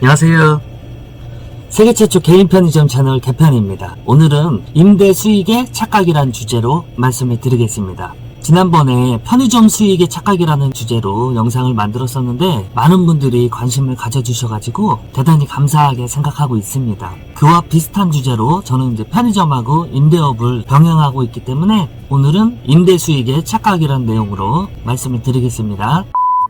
안녕하세요. 세계 최초 개인 편의점 채널 개편입니다. 오늘은 임대 수익의 착각이란 주제로 말씀을 드리겠습니다. 지난번에 편의점 수익의 착각이라는 주제로 영상을 만들었었는데 많은 분들이 관심을 가져주셔가지고 대단히 감사하게 생각하고 있습니다. 그와 비슷한 주제로 저는 이제 편의점하고 임대업을 병행하고 있기 때문에 오늘은 임대 수익의 착각이라는 내용으로 말씀을 드리겠습니다.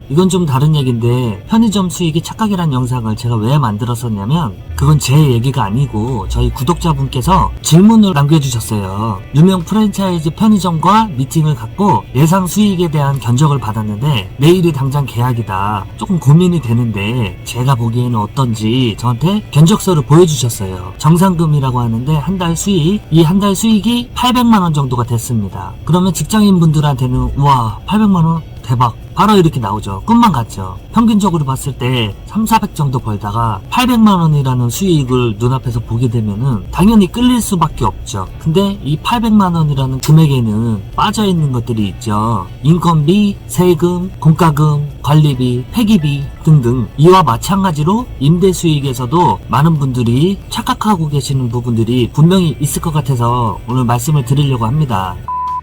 이건 좀 다른 얘기인데 편의점 수익이 착각이란 영상을 제가 왜 만들었었냐면 그건 제 얘기가 아니고 저희 구독자분께서 질문을 남겨주셨어요. 유명 프랜차이즈 편의점과 미팅을 갖고 예상 수익에 대한 견적을 받았는데 내일이 당장 계약이다. 조금 고민이 되는데 제가 보기에는 어떤지 저한테 견적서를 보여주셨어요. 정상금이라고 하는데 한 달 수익, 이 한 달 수익이 800만원 정도가 됐습니다. 그러면 직장인분들한테는 우와 800만원 대박 바로 이렇게 나오죠. 꿈만 같죠. 평균적으로 봤을 때 3,400 정도 벌다가 800만원이라는 수익을 눈앞에서 보게 되면은 당연히 끌릴 수밖에 없죠. 근데 이 800만원이라는 금액에는 빠져있는 것들이 있죠. 인건비, 세금, 공과금, 관리비, 폐기비 등등. 이와 마찬가지로 임대 수익에서도 많은 분들이 착각하고 계시는 부분들이 분명히 있을 것 같아서 오늘 말씀을 드리려고 합니다.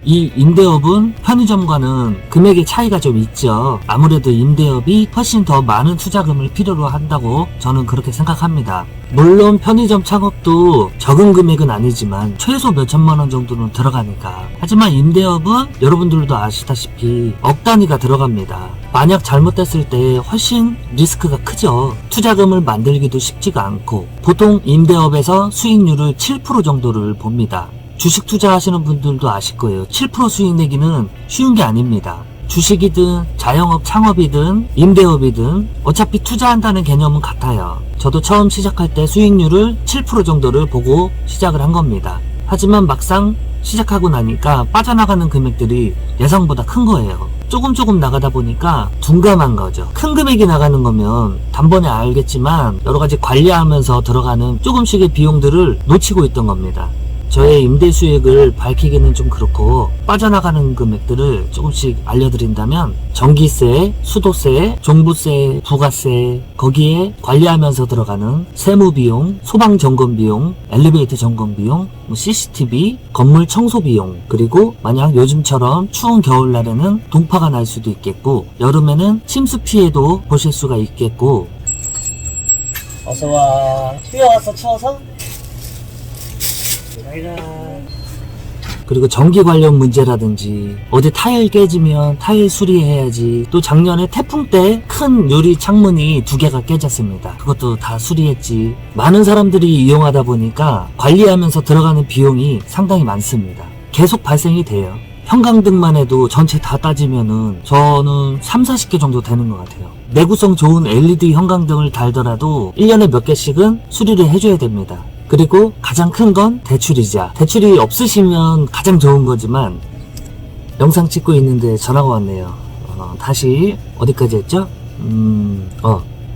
이 임대업은 편의점과는 금액의 차이가 좀 있죠. 아무래도 임대업이 훨씬 더 많은 투자금을 필요로 한다고 저는 그렇게 생각합니다. 물론 편의점 창업도 적은 금액은 아니지만 최소 몇천만 원 정도는 들어가니까. 하지만 임대업은 여러분들도 아시다시피 억 단위가 들어갑니다. 만약 잘못됐을 때 훨씬 리스크가 크죠. 투자금을 만들기도 쉽지가 않고 보통 임대업에서 수익률을 7% 정도를 봅니다. 주식 투자하시는 분들도 아실 거예요. 7% 수익 내기는 쉬운 게 아닙니다. 주식이든 자영업 창업이든 임대업이든 어차피 투자한다는 개념은 같아요. 저도 처음 시작할 때 수익률을 7% 정도를 보고 시작을 한 겁니다. 하지만 막상 시작하고 나니까 빠져나가는 금액들이 예상보다 큰 거예요. 조금 나가다 보니까 둔감한 거죠. 큰 금액이 나가는 거면 단번에 알겠지만 여러 가지 관리하면서 들어가는 조금씩의 비용들을 놓치고 있던 겁니다. 저의 임대 수익을 밝히기는 좀 그렇고 빠져나가는 금액들을 조금씩 알려드린다면 전기세, 수도세, 종부세, 부가세, 거기에 관리하면서 들어가는 세무비용, 소방점검비용, 엘리베이터 점검비용, CCTV, 건물 청소비용, 그리고 만약 요즘처럼 추운 겨울날에는 동파가 날 수도 있겠고 여름에는 침수 피해도 보실 수가 있겠고. 어서와. 뛰어왔어 추워서? 그리고 전기 관련 문제라든지 어디 타일 깨지면 타일 수리해야지. 또 작년에 태풍 때 큰 유리 창문이 2개가 깨졌습니다. 그것도 다 수리했지. 많은 사람들이 이용하다 보니까 관리하면서 들어가는 비용이 상당히 많습니다. 계속 발생이 돼요. 형광등만 해도 전체 다 따지면은 저는 30-40개 정도 되는 것 같아요. 내구성 좋은 LED 형광등을 달더라도 1년에 몇 개씩은 수리를 해줘야 됩니다. 그리고 가장 큰 건 대출이자. 대출이 없으시면 가장 좋은 거지만 영상 찍고 있는데 전화가 왔네요. 다시 어디까지 했죠?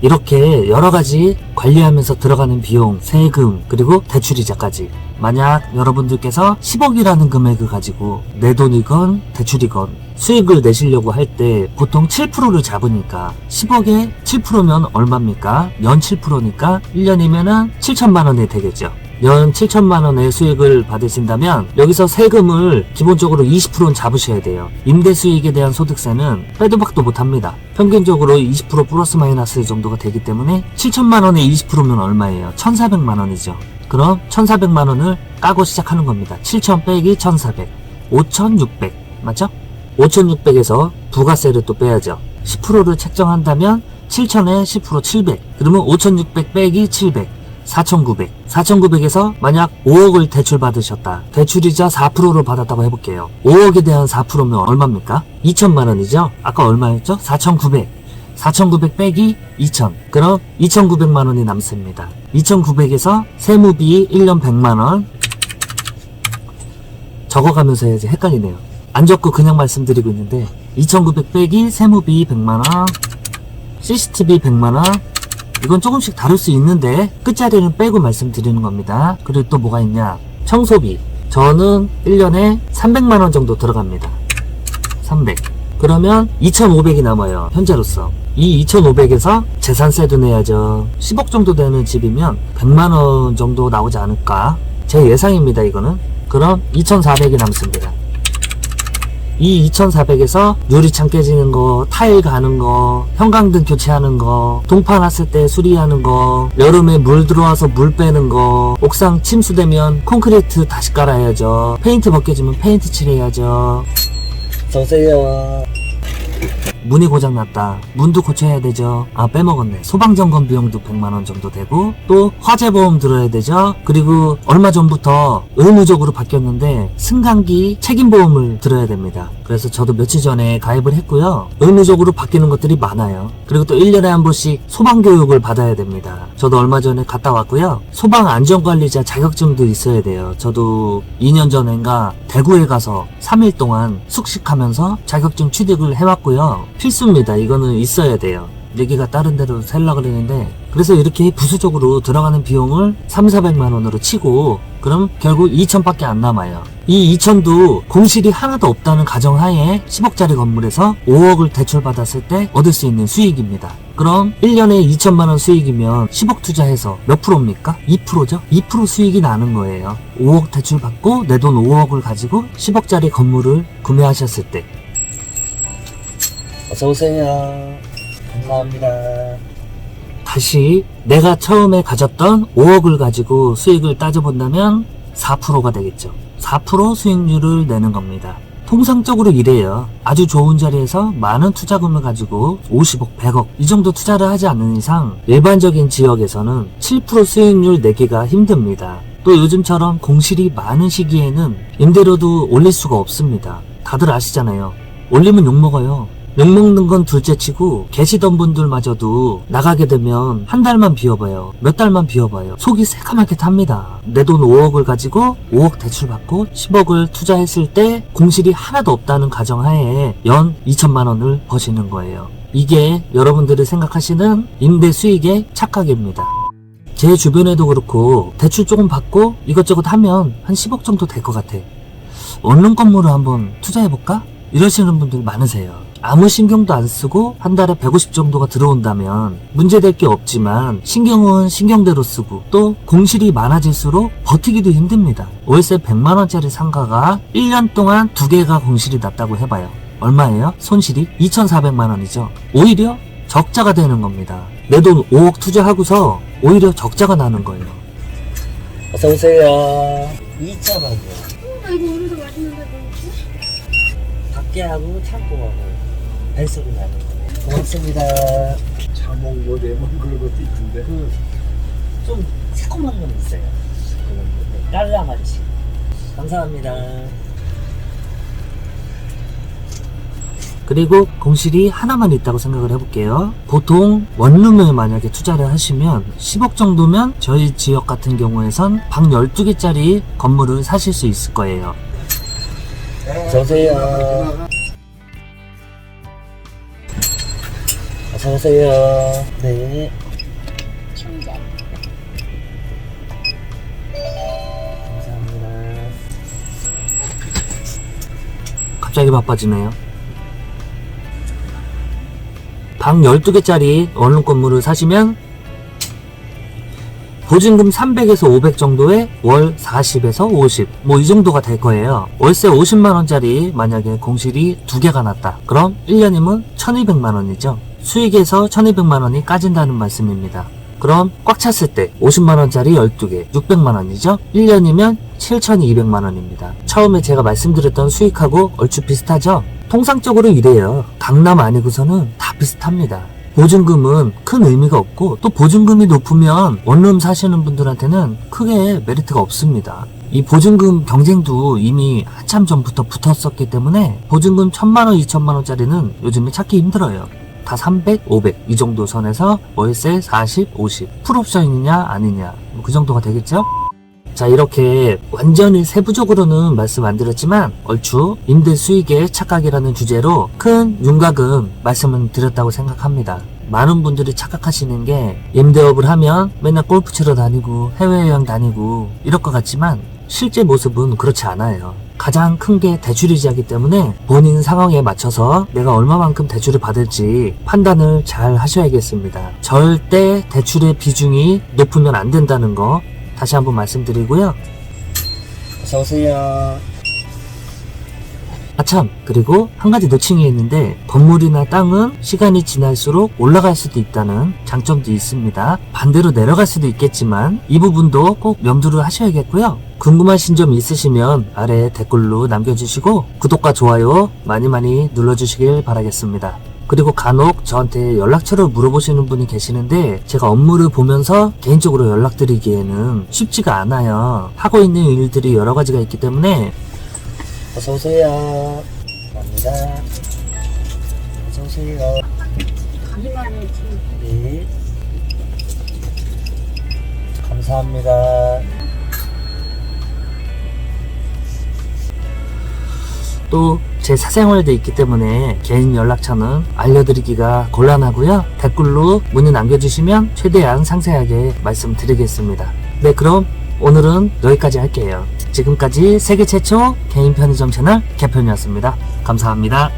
이렇게 여러가지 관리하면서 들어가는 비용, 세금, 그리고 대출이자까지. 만약 여러분들께서 10억이라는 금액을 가지고 내 돈이건 대출이건 수익을 내시려고 할 때 보통 7%를 잡으니까 10억에 7%면 얼마입니까? 연 7%니까 1년이면은 7천만 원이 되겠죠. 연 7천만 원의 수익을 받으신다면 여기서 세금을 기본적으로 20%는 잡으셔야 돼요. 임대 수익에 대한 소득세는 빼도 박도 못합니다. 평균적으로 20% 플러스 마이너스 정도가 되기 때문에 7천만 원에 20%면 얼마예요? 1,400만 원이죠. 그럼 1,400만 원을 까고 시작하는 겁니다. 7천 빼기 1,400, 5,600 맞죠? 5,600에서 부가세를 또 빼야죠. 10%를 책정한다면 7천에 10% 700. 그러면 5,600 빼기 700. 4,900. 4,900에서 만약 5억을 대출 받으셨다. 대출이자 4%를 받았다고 해볼게요. 5억에 대한 4%면 얼마입니까? 2천만 원이죠? 아까 얼마였죠? 4,900. 4,900 빼기 2,000. 그럼 2,900만 원이 남습니다. 2,900에서 세무비 1년 100만 원. 적어가면서 해야지 헷갈리네요. 안 적고 그냥 말씀드리고 있는데 2,900 빼기 세무비 100만원, CCTV 100만원. 이건 조금씩 다를 수 있는데 끝자리는 빼고 말씀드리는 겁니다. 그리고 또 뭐가 있냐, 청소비. 저는 1년에 300만원 정도 들어갑니다. 300. 그러면 2,500이 남아요. 현재로서 이 2,500에서 재산세도 내야죠. 10억 정도 되는 집이면 100만원 정도 나오지 않을까? 제 예상입니다, 이거는. 그럼 2,400이 남습니다. 이 2,400에서 유리창 깨지는 거, 타일 가는 거, 형광등 교체하는 거, 동파 났을 때 수리하는 거, 여름에 물 들어와서 물 빼는 거, 옥상 침수되면 콘크리트 다시 깔아야죠. 페인트 벗겨지면 페인트 칠해야죠. 어서오세요. 문이 고장났다. 문도 고쳐야 되죠. 아, 빼먹었네. 소방점검 비용도 100만원 정도 되고, 또 화재보험 들어야 되죠. 그리고 얼마 전부터 의무적으로 바뀌었는데 승강기 책임보험을 들어야 됩니다. 그래서 저도 며칠 전에 가입을 했고요. 의무적으로 바뀌는 것들이 많아요. 그리고 또 1년에 한 번씩 소방교육을 받아야 됩니다. 저도 얼마 전에 갔다 왔고요. 소방안전관리자 자격증도 있어야 돼요. 저도 2년 전인가 대구에 가서 3일 동안 숙식하면서 자격증 취득을 해왔고요. 필수입니다. 이거는 있어야 돼요. 얘기가 다른 데로 살려고 그러는데, 그래서 이렇게 부수적으로 들어가는 비용을 3,400만원으로 치고, 그럼 결국 2,000밖에 안 남아요. 이 2,000도 공실이 하나도 없다는 가정하에 10억짜리 건물에서 5억을 대출받았을 때 얻을 수 있는 수익입니다. 그럼 1년에 2천만원 수익이면 10억 투자해서 몇 프로입니까? 2%죠? 2% 수익이 나는 거예요. 5억 대출받고 내 돈 5억을 가지고 10억짜리 건물을 구매하셨을 때. 어서오세요. 감사합니다. 다시 내가 처음에 가졌던 5억을 가지고 수익을 따져본다면 4%가 되겠죠. 4% 수익률을 내는 겁니다. 통상적으로 이래요. 아주 좋은 자리에서 많은 투자금을 가지고 50억, 100억 이 정도 투자를 하지 않는 이상 일반적인 지역에서는 7% 수익률 내기가 힘듭니다. 또 요즘처럼 공실이 많은 시기에는 임대료도 올릴 수가 없습니다. 다들 아시잖아요. 올리면 욕먹어요. 욕먹는 건 둘째치고 계시던 분들마저도 나가게 되면 한 달만 비워봐요. 몇 달만 비워봐요. 속이 새까맣게 탑니다. 내 돈 5억을 가지고 5억 대출받고 10억을 투자했을 때 공실이 하나도 없다는 가정하에 연 2천만원을 버시는 거예요. 이게 여러분들이 생각하시는 임대 수익의 착각입니다. 제 주변에도 그렇고 대출 조금 받고 이것저것 하면 한 10억 정도 될 것 같아. 얼른 건물을 한번 투자해볼까? 이러시는 분들 많으세요. 아무 신경도 안 쓰고 한 달에 150 정도가 들어온다면 문제될 게 없지만 신경은 신경대로 쓰고 또 공실이 많아질수록 버티기도 힘듭니다. 월세 100만원짜리 상가가 1년 동안 2개가 공실이 났다고 해봐요. 얼마예요? 손실이 2,400만원이죠. 오히려 적자가 되는 겁니다. 내 돈 5억 투자하고서 오히려 적자가 나는 거예요. 어서오세요. 2,000원이요. 나 이거 오늘도 맛있는데 뭐지? 밖에 하고 창고하고 뱃소리 나는 거예요. 고맙습니다. 자몽 뭐 레몬 그런 것도 있던데. 좀 새콤한 건 있어요. 깔라만치. 감사합니다. 그리고 공실이 하나만 있다고 생각을 해볼게요. 보통 원룸을 만약에 투자를 하시면 10억 정도면 저희 지역 같은 경우에선 방 12개짜리 건물을 사실 수 있을 거예요. 어서오세요. 어서오세요. 네. 충전. 감사합니다. 갑자기 바빠지네요. 방 12개짜리 원룸 건물을 사시면 보증금 300에서 500 정도에 월 40에서 50 뭐 이 정도가 될 거예요. 월세 50만원짜리 만약에 공실이 2개가 났다. 그럼 1년이면 1200만원이죠. 수익에서 1200만원이 까진다는 말씀입니다. 그럼 꽉 찼을 때 50만원짜리 12개 600만원이죠. 1년이면 7200만원입니다. 처음에 제가 말씀드렸던 수익하고 얼추 비슷하죠. 통상적으로 이래요. 강남 아니고서는 다 비슷합니다. 보증금은 큰 의미가 없고 또 보증금이 높으면 원룸 사시는 분들한테는 크게 메리트가 없습니다. 이 보증금 경쟁도 이미 한참 전부터 붙었었기 때문에 보증금 1000만원, 2000만원짜리는 요즘에 찾기 힘들어요. 다 300, 500 이 정도 선에서 월세 40, 50 풀옵션이냐 아니냐 뭐 그 정도가 되겠죠? 자, 이렇게 완전히 세부적으로는 말씀 안 드렸지만 얼추 임대 수익의 착각이라는 주제로 큰 윤곽은 말씀을 드렸다고 생각합니다. 많은 분들이 착각하시는 게 임대업을 하면 맨날 골프 치러 다니고 해외여행 다니고 이럴 것 같지만 실제 모습은 그렇지 않아요. 가장 큰 게 대출이자이기 때문에 본인 상황에 맞춰서 내가 얼마만큼 대출을 받을지 판단을 잘 하셔야겠습니다. 절대 대출의 비중이 높으면 안 된다는 거 다시 한번 말씀드리고요. 어서오세요. 아참, 그리고 한 가지 놓친 게 있는데 건물이나 땅은 시간이 지날수록 올라갈 수도 있다는 장점도 있습니다. 반대로 내려갈 수도 있겠지만 이 부분도 꼭 염두를 하셔야겠고요. 궁금하신 점 있으시면 아래 댓글로 남겨주시고 구독과 좋아요 많이 눌러주시길 바라겠습니다. 그리고 간혹 저한테 연락처를 물어보시는 분이 계시는데 제가 업무를 보면서 개인적으로 연락드리기에는 쉽지가 않아요. 하고 있는 일들이 여러 가지가 있기 때문에 어서오세요. 감사합니다. 어서오세요. 가기만 해 지금. 네. 감사합니다. 또 제 사생활도 있기 때문에 개인 연락처는 알려드리기가 곤란하고요. 댓글로 문의 남겨주시면 최대한 상세하게 말씀드리겠습니다. 네, 그럼 오늘은 여기까지 할게요. 지금까지 세계 최초 개인 편의점 채널 개편이었습니다. 감사합니다.